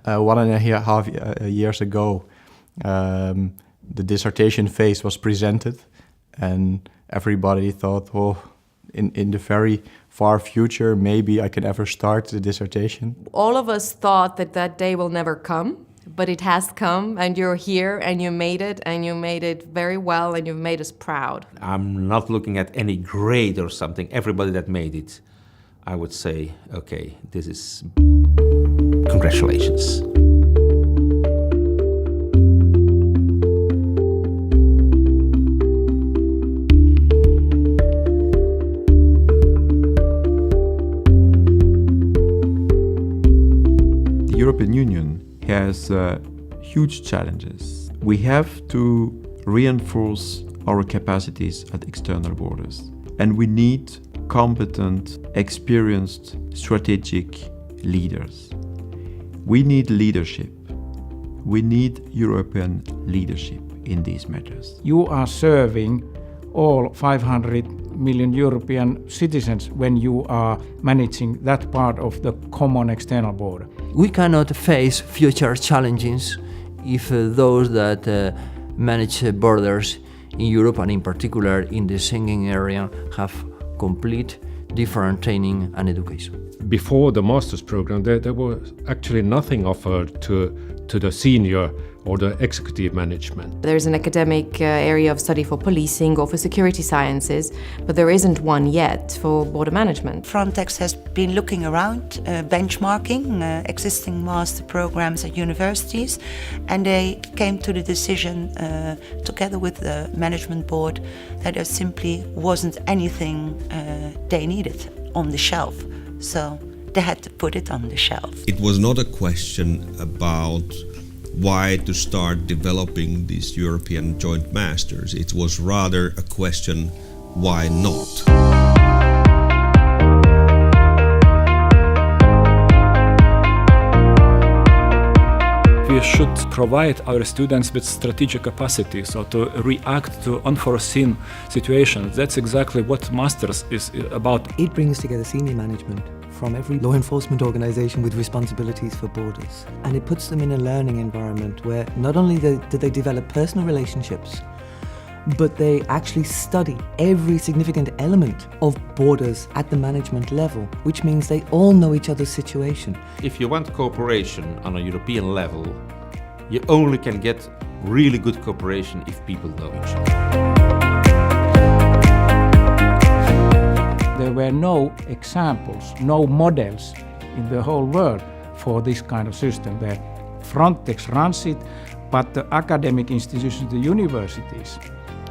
1.5 years ago, the dissertation phase was presented, and everybody thought, oh, in the very far future, maybe I can ever start the dissertation. All of us thought that that day will never come, but it has come, and you're here, and you made it very well, and you've made us proud. I'm not looking at any grade or something. Everybody that made it, I would say, okay, this is congratulations. The European Union has huge challenges. We have to reinforce our capacities at external borders, and we need competent, experienced, strategic leaders. We need leadership. We need European leadership in these matters. You are serving all 500 million European citizens when you are managing that part of the common external border. We cannot face future challenges if those that manage borders in Europe, and in particular in the Schengen area, have complete different training and education. Before the master's program, there was actually nothing offered to the senior or the executive management. There's an academic area of study for policing or for security sciences, but there isn't one yet for border management. Frontex has been looking around, benchmarking existing master programs at universities, and they came to the decision, together with the management board, that there simply wasn't anything they needed on the shelf. So they had to put it on the shelf. It was not a question about why to start developing these European joint masters. It was rather a question, why not? We should provide our students with strategic capacity, so to react to unforeseen situations. That's exactly what Masters is about. It brings together senior management from every law enforcement organisation with responsibilities for borders. And it puts them in a learning environment where not only do they develop personal relationships, but they actually study every significant element of borders at the management level, which means they all know each other's situation. If you want cooperation on a European level, you only can get really good cooperation if people know each other. There were no examples, no models in the whole world for this kind of system where Frontex runs it, but the academic institutions, the universities,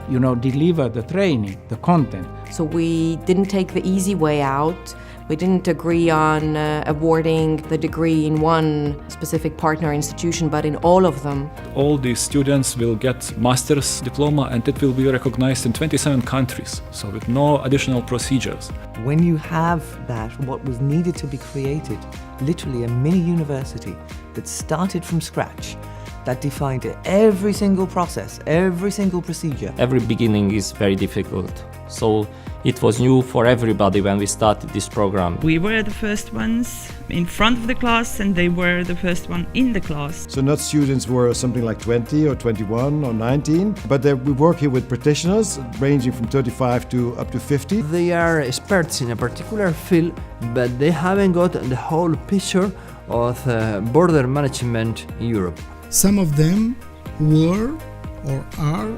deliver the training, the content. So we didn't take the easy way out. We didn't agree on awarding the degree in one specific partner institution, but in all of them. All these students will get master's diploma, and it will be recognized in 27 countries, so with no additional procedures. When you have that, what was needed to be created, literally a mini university that started from scratch, that defined every single process, every single procedure. Every beginning is very difficult, so it was new for everybody when we started this program. We were the first ones in front of the class, and they were the first one in the class. So not students were something like 20 or 21 or 19, but we work here with practitioners ranging from 35 to up to 50. They are experts in a particular field, but they haven't got the whole picture of border management in Europe. Some of them were or are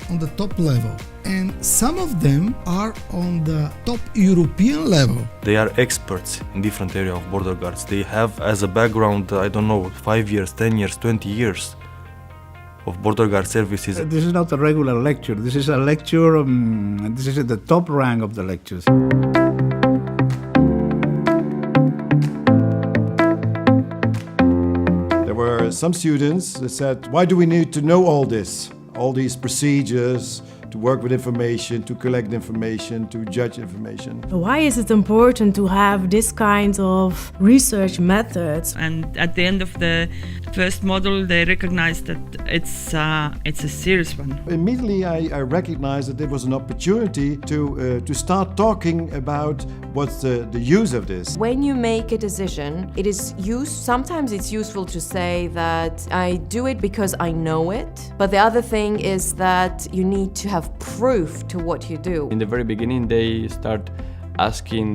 on the top level, and some of them are on the top European level. They are experts in different areas of border guards. They have as a background, 5 years, 10 years, 20 years of border guard services. This is not a regular lecture. This is a lecture, this is at the top rank of the lectures. There were some students that said, why do we need to know all this? All these procedures to work with information, to collect information, to judge information. Why is it important to have this kind of research methods? And at the end of the first model, they recognized that it's a serious one. Immediately, I recognized that there was an opportunity to start talking about what's the use of this. When you make a decision, it is sometimes it's useful to say that I do it because I know it, but the other thing is that you need to have proof to what you do. In the very beginning, they start asking,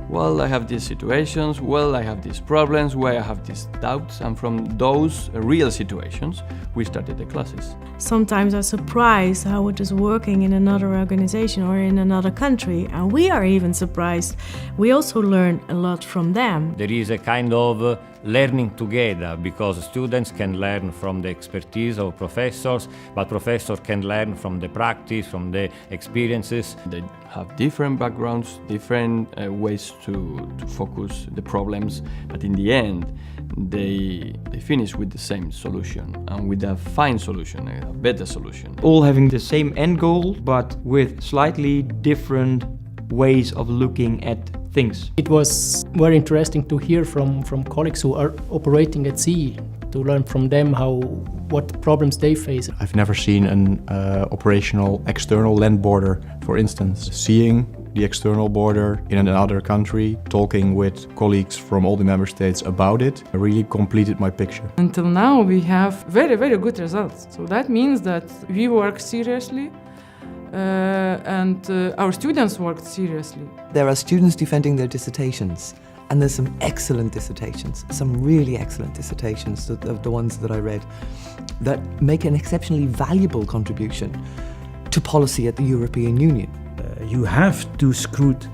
well, I have these situations, well, I have these problems, where I have these doubts, and from those real situations, we started the classes. Sometimes I'm surprised how it is working in another organization or in another country, and we are even surprised. We also learn a lot from them. There is a kind of learning together, because students can learn from the expertise of professors, but professors can learn from the practice, from the experiences. They have different backgrounds, different ways to focus the problems, but in the end, they finish with the same solution, and with a fine solution, a better solution. All having the same end goal, but with slightly different ways of looking at things. It was very interesting to hear from colleagues who are operating at sea, to learn from them what problems they face. I've never seen an operational external land border, for instance. Seeing the external border in another country, talking with colleagues from all the member states about it, really completed my picture. Until now we have very, very good results. So that means that we work seriously and our students worked seriously. There are students defending their dissertations, and there's some excellent dissertations, some really excellent dissertations, the ones that I read, that make an exceptionally valuable contribution to policy at the European Union. You have to scrut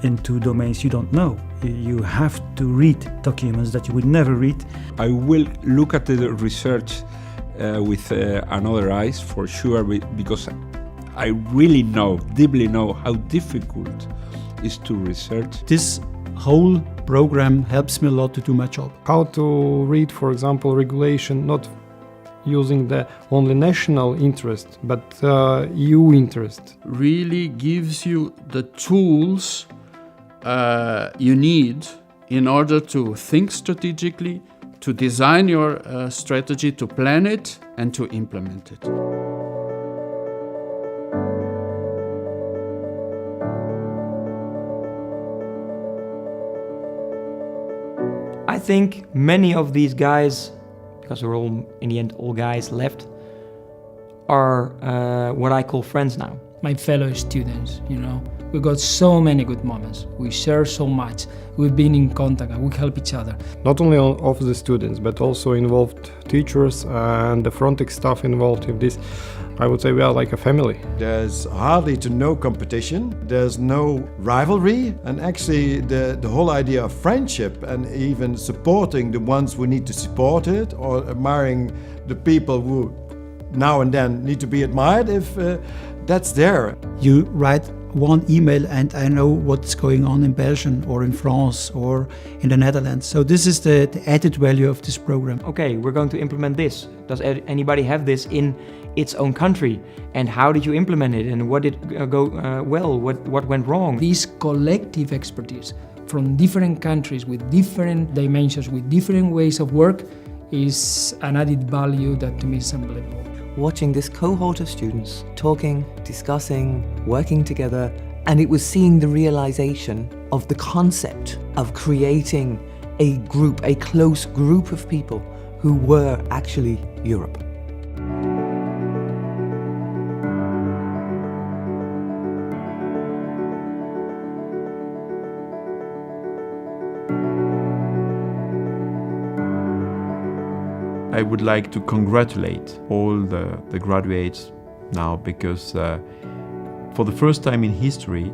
into domains you don't know. You have to read documents that you would never read. I will look at the research with another eyes for sure, because I really deeply know how difficult it is to research. This whole program helps me a lot to do my job. How to read, for example, regulation, not using the only national interest, but EU interest. Really gives you the tools you need in order to think strategically, to design your strategy, to plan it, and to implement it. I think many of these guys, because we're all, in the end, all guys left, are what I call friends now. My fellow students, we got so many good moments. We share so much. We've been in contact and we help each other. Not only of the students, but also involved teachers and the Frontex staff involved in this. I would say we are like a family. There's hardly to no competition, there's no rivalry, and actually the whole idea of friendship and even supporting the ones who need to support it, or admiring the people who now and then need to be admired, if that's there. You write one email and I know what's going on in Belgium or in France or in the Netherlands. So this is the added value of this program. Okay, we're going to implement this. Does anybody have this in its own country? And how did you implement it? And what did go well? What went wrong? This collective expertise from different countries with different dimensions, with different ways of work is an added value that to me is unbelievable. Watching this cohort of students talking, discussing, working together, and it was seeing the realization of the concept of creating a group, a close group of people who were actually Europe. I would like to congratulate all the graduates now, because for the first time in history,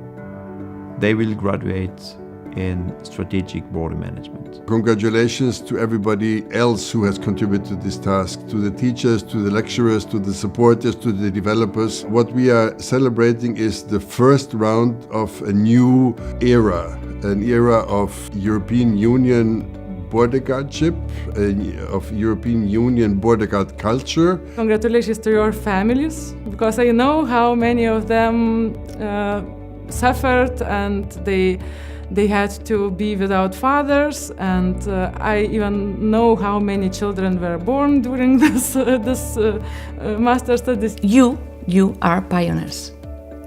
they will graduate in strategic border management. Congratulations to everybody else who has contributed to this task, to the teachers, to the lecturers, to the supporters, to the developers. What we are celebrating is the first round of a new era, an era of European Union border guardship, of European Union border guard culture. Congratulations to your families, because I know how many of them suffered and they had to be without fathers, and I even know how many children were born during this master studies. You are pioneers,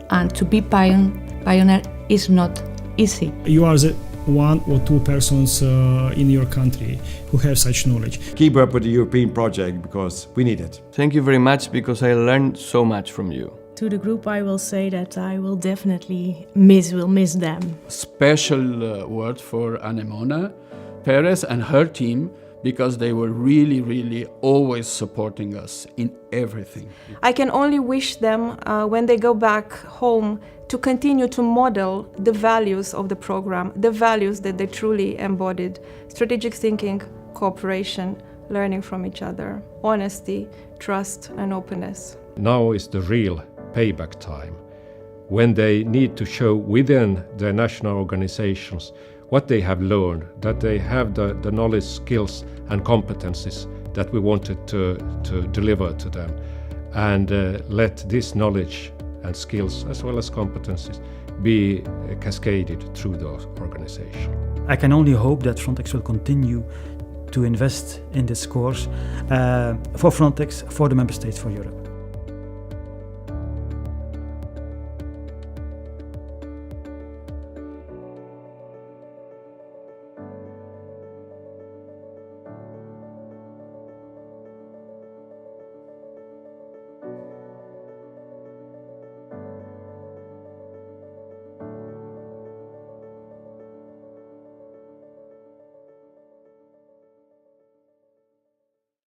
and to be pioneer is not easy. You are the one or two persons in your country who have such knowledge. Keep up with the European project because we need it. Thank you very much, because I learned so much from you. To the group, I will say that I will definitely miss them. Special word for Anemona Perez and her team, because they were really, really always supporting us in everything. I can only wish them, when they go back home, to continue to model the values of the program, the values that they truly embodied: strategic thinking, cooperation, learning from each other, honesty, trust, and openness. Now is the real payback time, when they need to show within their national organizations what they have learned, that they have the knowledge, skills and competencies that we wanted to deliver to them, and let this knowledge and skills as well as competencies be cascaded through those organizations. I can only hope that Frontex will continue to invest in this course for Frontex, for the Member States, for Europe.